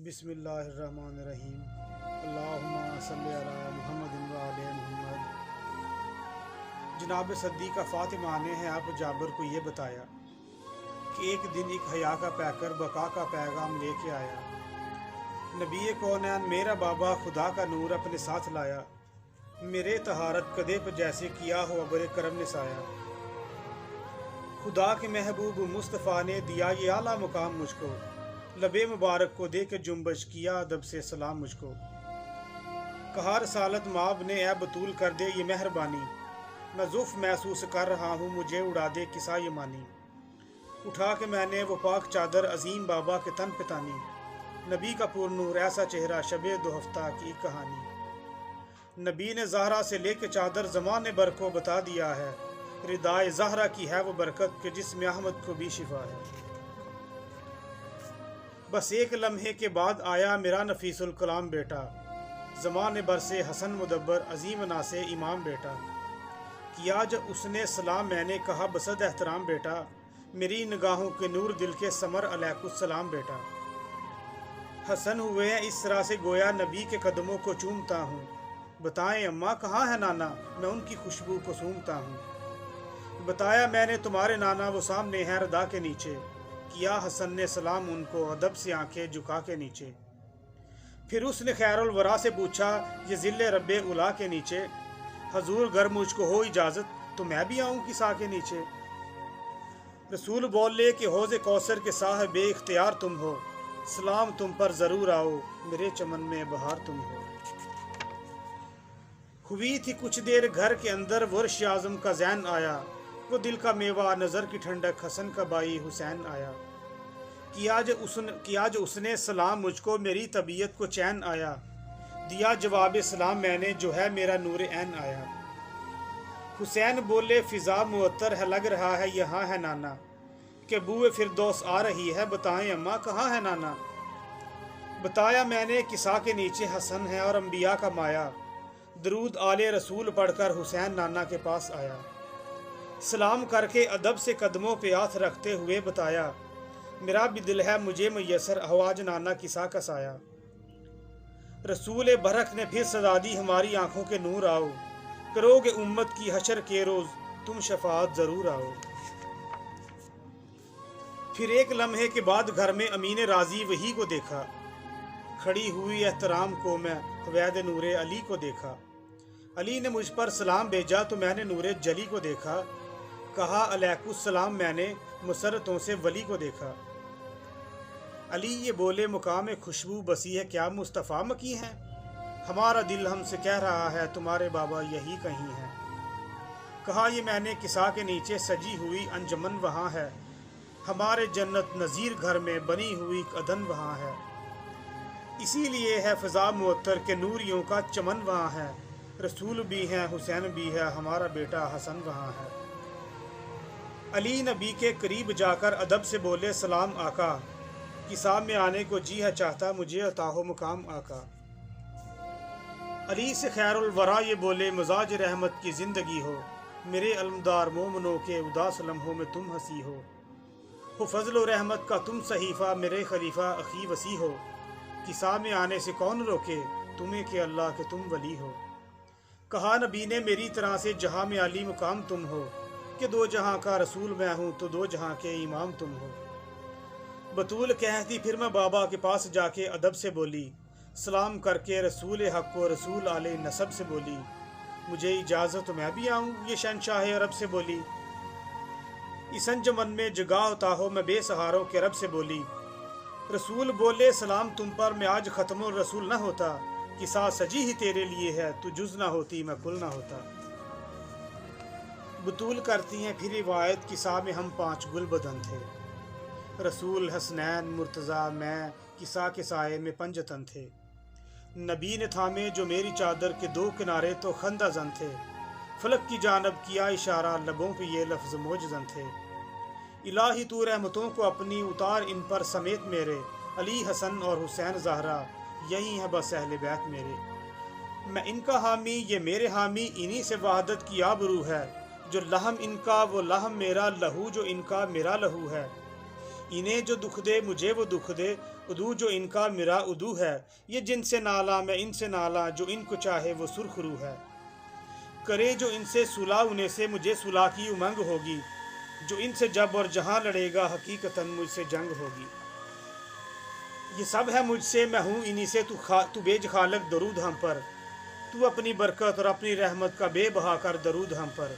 بسم اللہ الرحمن الرحیم اللہم صلی علی محمد و آل محمد۔ جناب صدیقہ فاطمہ نے ہے آپ جابر کو یہ بتایا کہ ایک دن ایک حیا کا پیکر بقا کا پیغام لے کے آیا۔ نبی کونین میرا بابا خدا کا نور اپنے ساتھ لایا، میرے طہارت کدے پہ جیسے کیا ہو ابر کرم نے سایا۔ خدا کے محبوب مصطفیٰ نے دیا یہ اعلیٰ مقام مجھ کو، لبے مبارک کو دے کے جنبش کیا ادب سے سلام مجھ کو۔ کہا رسالت ماب نے اے بطول کر دے یہ مہربانی، میں ضعف محسوس کر رہا ہوں مجھے اڑا دے کسا یہ مانی۔ اٹھا کے میں نے وہ پاک چادر عظیم بابا کے تن پہ تانی، نبی کا پر نور ایسا چہرہ شب دو ہفتہ کی کہانی۔ نبی نے زہرا سے لے کے چادر زمانے بھر کو بتا دیا ہے، ردائے زہرا کی ہے وہ برکت کہ جس میں احمد کو بھی شفا ہے۔ بس ایک لمحے کے بعد آیا میرا نفیس الکلام بیٹا، زمانے بھر سے حسن مدبر عظیم ناسے امام بیٹا۔ کیا جب اس نے سلام میں نے کہا بصد احترام بیٹا، میری نگاہوں کے نور دل کے سمر علیہ السلام بیٹا۔ حسن ہوئے ہیں اس طرح سے گویا نبی کے قدموں کو چومتا ہوں، بتائیں اماں کہاں ہے نانا میں ان کی خوشبو کو سونگتا ہوں۔ بتایا میں نے تمہارے نانا وہ سامنے ہیں ردا کے نیچے، کیا حسن نے سلام ان کو ادب سے آنکھیں جھکا کے نیچے۔ پھر اس نے خیر الورا سے پوچھا یہ ذل رب الا کے نیچے، حضور گر مجھ کو ہو اجازت تو میں بھی آؤں کسا کے نیچے۔ رسول بولے کہ حوض کوثر کے صاحب اختیار تم ہو، سلام تم پر ضرور آؤ میرے چمن میں بہار تم ہو۔ ہوئی تھی کچھ دیر گھر کے اندر ورش اعظم کا زین آیا، وہ دل کا میوہ نظر کی ٹھنڈک حسن کا بائی حسین آیا۔ کیا جو اس نے سلام مجھ کو میری طبیعت کو چین آیا، دیا جواب سلام میں نے جو ہے میرا نور عین آیا۔ حسین بولے فضا معطر ہے لگ رہا ہے یہاں ہے نانا، کہ بوئے فردوس آ رہی ہے بتائیں اماں کہاں ہے نانا۔ بتایا میں نے کسا کے نیچے حسن ہے اور انبیاء کا مایا، درود آل رسول پڑھ کر حسین نانا کے پاس آیا۔ سلام کر کے ادب سے قدموں پہ ہاتھ رکھتے ہوئے بتایا میرا بھی دل ہے مجھے میسر ہواج نانا کسا کا سایہ۔ رسول برحق نے پھر سزا دی ہماری آنکھوں کے نور آؤ، کرو گے امت کی حشر کے روز تم شفاعت ضرور آؤ۔ پھر ایک لمحے کے بعد گھر میں امین راضی وہی کو دیکھا، کھڑی ہوئی احترام کو میں حوید نور علی کو دیکھا۔ علی نے مجھ پر سلام بھیجا تو میں نے نور جلی کو دیکھا، کہا علیکم السلام میں نے مسرتوں سے ولی کو دیکھا۔ علی یہ بولے مقام خوشبو بسی ہے کیا مصطفیٰ مکی ہیں، ہمارا دل ہم سے کہہ رہا ہے تمہارے بابا یہی کہیں ہیں۔ کہا یہ میں نے کسا کے نیچے سجی ہوئی انجمن وہاں ہے، ہمارے جنت نظیر گھر میں بنی ہوئی ادن وہاں ہے۔ اسی لیے ہے فضا معطر کے نوریوں کا چمن وہاں ہے، رسول بھی ہیں حسین بھی ہے ہمارا بیٹا حسن وہاں ہے۔ علی نبی کے قریب جا کر ادب سے بولے سلام آقا، کسا میں آنے کو جی ہے چاہتا مجھے عطا ہو مقام آقا۔ علی سے خیر الورا یہ بولے مزاج رحمت کی زندگی ہو، میرے علمدار مومنوں کے اداس لمحوں میں تم ہنسی ہو فضل و رحمت کا تم صحیفہ میرے خلیفہ اخی وسیع ہو، کسا میں آنے سے کون روکے تمہیں کہ اللہ کے تم ولی ہو۔ کہا نبی نے میری طرح سے جہاں میں علی مقام تم ہو، کہ دو جہاں کا رسول میں ہوں تو دو جہاں کے امام تم ہو۔ بطول کہتی پھر میں بابا کے پاس جا کے ادب سے بولی، سلام کر کے رسول حق و رسول آل نسب سے بولی، مجھے اجازت میں بھی آؤں یہ شہنشاہ عرب سے بولی۔ اس انجمن میں جگہ ہوتا ہو میں بے سہاروں کے رب سے بولی۔ رسول بولے سلام تم پر میں آج ختم الرسول نہ ہوتا، کسا سجی ہی تیرے لیے ہے تو جز نہ ہوتی میں کل نہ ہوتا۔ بطول کرتی ہیں پھر روایت کسا میں ہم 5 گل بدن تھے، رسول حسنین مرتضیٰ میں کسا کے سائے میں 5 تن تھے۔ نبی نے تھامے جو میری چادر کے 2 کنارے تو خندہ زن تھے، فلک کی جانب کیا اشارہ لبوں پہ یہ لفظ موجزن تھے۔ الہی تو رحمتوں کو اپنی اتار ان پر سمیت میرے، علی حسن اور حسین زہرا یہی ہے بس اہل بیت میرے۔ میں ان کا حامی یہ میرے حامی، انہی سے وحدت کی آبرو ہے، جو لحم ان کا وہ لحم میرا، لہو جو ان کا میرا لہو ہے۔ انہیں جو دکھ دے مجھے وہ دکھ دے، ادو جو ان کا میرا ادو ہے، یہ جن سے نالا میں ان سے نالا، جو ان کو چاہے وہ سرخ رو ہے۔ کرے جو ان سے صلح انہیں سے مجھے صلح کی امنگ ہوگی، جو ان سے جب اور جہاں لڑے گا حقیقتاً مجھ سے جنگ ہوگی۔ یہ سب ہے مجھ سے میں ہوں انہی سے، تو بیج خالق درود ہم پر، تو اپنی برکت اور اپنی رحمت کا بے بہا کر درود ہم پر،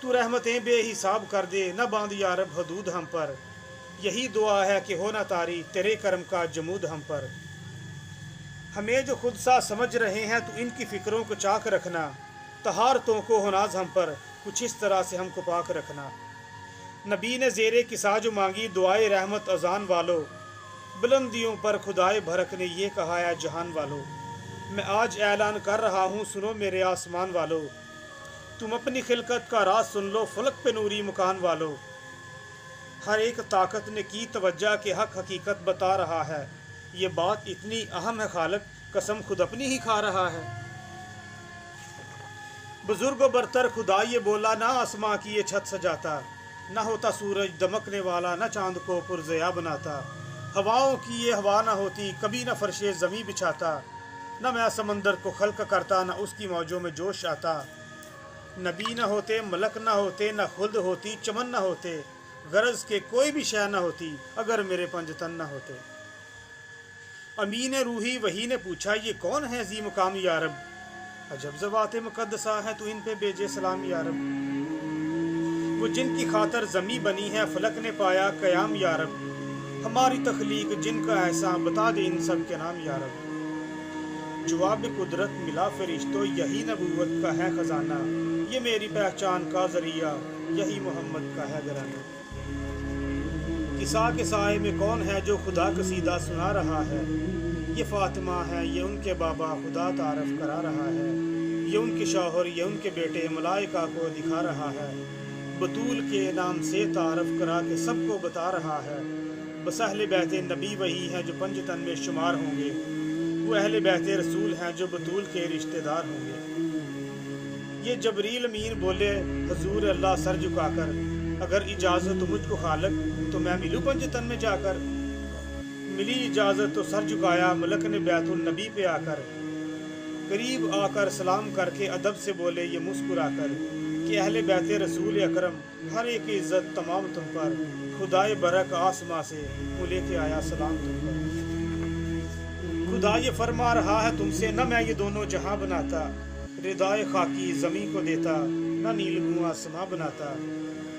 تو رحمتیں بے حساب کر دے، نہ باندھ یا رب حدود ہم پر، یہی دعا ہے کہ ہونا طاری تیرے کرم کا جمود ہم پر۔ ہمیں جو خود سا سمجھ رہے ہیں تو ان کی فکروں کو چاک رکھنا، طہارتوں کو ہوناز ہم پر کچھ اس طرح سے ہم کو پاک رکھنا۔ نبی نے زیر قصا جو مانگی دعائے رحمت اذان والو، بلندیوں پر خدائے بھرک نے یہ کہا ہے جہان والو، میں آج اعلان کر رہا ہوں سنو میرے آسمان والو، تم اپنی خلقت کا راز سن لو فلک پہ نوری مکان والو، ہر ایک طاقت نے کی توجہ کہ حق حقیقت بتا رہا ہے، یہ بات اتنی اہم ہے خالق قسم خود اپنی ہی کھا رہا ہے۔ بزرگ و برتر خدا یہ بولا، نہ آسماں کی یہ چھت سجاتا، نہ ہوتا سورج دمکنے والا، نہ چاند کو پرضیا بناتا، ہواؤں کی یہ ہوا نہ ہوتی کبھی نہ فرش زمیں بچھاتا، نہ میں سمندر کو خلق کرتا نہ اس کی موجوں میں جوش آتا، نبی نہ ہوتے ملک نہ ہوتے نہ خلد ہوتی چمن نہ ہوتے، غرض کے کوئی بھی شے نہ ہوتی اگر میرے پنج تن نہ ہوتے۔ امین روحی وہی نے پوچھا یہ کون ہے ذی مقام یا رب، عجب ذوات مقدسہ ہے تو ان پہ بیجے سلام یا رب، وہ جن کی خاطر زمیں بنی ہے فلک نے پایا قیام یا رب، ہماری تخلیق جن کا ایسا بتا دے ان سب کے نام یا رب، جواب قدرت ملا فرشتوں یہی نبوت کا ہے خزانہ، یہ میری پہچان کا ذریعہ یہی محمد کا ہے گھرانہ۔ قصہ کے سائے میں کون ہے جو خدا قصیدہ سنا رہا ہے، یہ فاطمہ ہے یہ ان کے بابا خدا تعارف کرا رہا ہے، یہ ان کے شوہر یہ ان کے بیٹے ملائکہ کو دکھا رہا ہے، بطول کے نام سے تعارف کرا کے سب کو بتا رہا ہے، بس اہل بیت نبی وہی ہیں جو پنج تن میں شمار ہوں گے، وہ اہل بیت رسول ہیں جو بطول کے رشتہ دار ہوں گے۔ یہ جبریل امین بولے حضور اللہ سر جھکا کر، اگر اجازت مجھ کو خالق تو میں ملوں پنج تن میں جا کر، ملی اجازت تو سر جھکایا ملک نے بیت النبی پہ آ کر، قریب آ کر سلام کر کے ادب سے بولے یہ مسکرا کر کہ اہل بیت رسول اکرم ہر ایک عزت تمام تم پر، خدائے برک آسماں سے وہ لے کے آیا سلام تم پر۔ خدا یہ فرما رہا ہے تم سے نہ میں یہ دونوں جہاں بناتا، ردائے خاکی زمین کو دیتا نہ نیلگوں آسماں بناتا،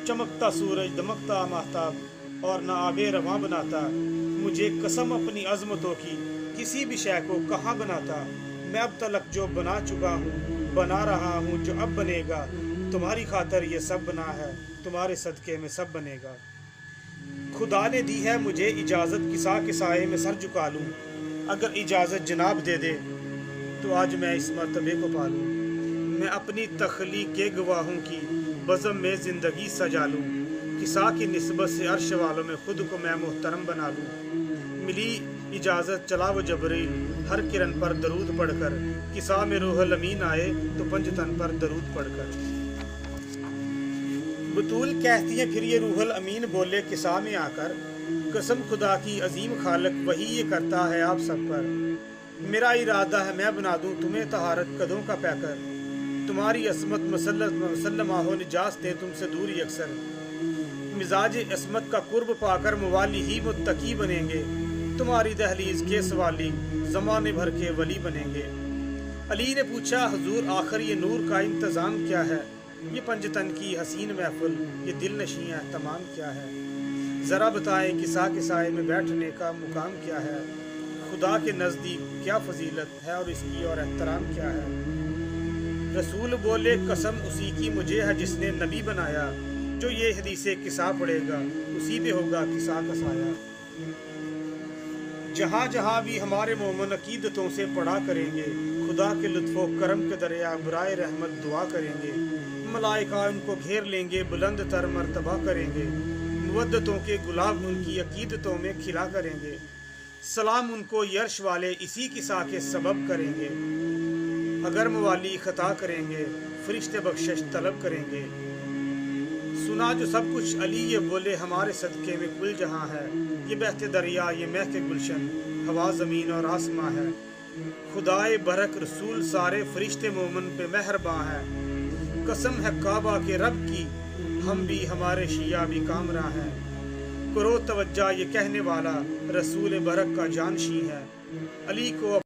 چمکتا سورج دمکتا ماہتاب اور نہ آب رواں بناتا، مجھے قسم اپنی عظمتوں کی کسی بھی شے کو کہاں بناتا، میں اب تلک جو بنا چکا ہوں بنا رہا ہوں جو اب بنے گا، تمہاری خاطر یہ سب بنا ہے تمہارے صدقے میں سب بنے گا۔ خدا نے دی ہے مجھے اجازت قصہ کے سائے میں سر جھکا لوں، اگر اجازت جناب دے دے تو آج میں اس مرتبے کو پالوں، میں اپنی تخلیق کے گواہوں کی بزم میں زندگی سجا لوں، قصہ کی نسبت سے عرش والوں میں خود کو میں محترم بنا لوں، ملی اجازت چلا وہ جبریل ہر کرن پر درود پڑھ کر، قصہ میں روح الامین آئے تو پنج تن پر درود پڑھ کر۔ بطول کہتی ہیں پھر یہ روح الامین بولے قصہ میں آ کر، قسم خدا کی عظیم خالق وہی یہ کرتا ہے آپ سب پر، میرا ارادہ ہے میں بنا دوں تمہیں طہارت قدوں کا پیکر، تمہاری عصمت مسلمہ ہو نجاستیں تم سے دوری اکثر، مزاج عصمت کا قرب پا کر موالی ہی متقی بنیں گے، تمہاری دہلیز کے سوالی زمانے بھر کے ولی بنیں گے۔ علی نے پوچھا حضور آخر یہ نور کا انتظام کیا ہے، یہ پنج تن کی حسین محفل یہ دل نشیں اہتمام کیا ہے، ذرا بتائیں قصہ کے سائے میں بیٹھنے کا مقام کیا ہے، خدا کے نزدیک کیا فضیلت ہے اور اس کی اور احترام کیا ہے۔ رسول بولے قسم اسی کی مجھے ہے جس نے نبی بنایا، جو یہ حدیث قصہ پڑھے گا اسی پہ ہوگا قصہ کا سایہ۔ جہاں جہاں بھی ہمارے مومن عقیدتوں سے پڑھا کریں گے، خدا کے لطف و کرم کے دریا برائے رحمت دعا کریں گے، ملائکہ ان کو گھیر لیں گے بلند تر مرتبہ کریں گے، مودتوں کے گلاب ان کی عقیدتوں میں کھلا کریں گے، سلام ان کو یرش والے اسی قصہ کے سبب کریں گے، اگر موالی خطا کریں گے فرشتے بخشش طلب کریں گے، سنا جو سب کچھ علی یہ بولے ہمارے صدقے میں کل جہاں ہے، یہ بہتے دریا یہ مہک گلشن ہوا زمین اور آسماں ہے، خدائے برک رسول سارے فرشتے مومن پہ مہرباں ہے، قسم ہے کعبہ کے رب کی ہم بھی ہمارے شیعہ بھی کامراں ہیں، کرو توجہ یہ کہنے والا رسول برک کا جانشین ہے، علی کو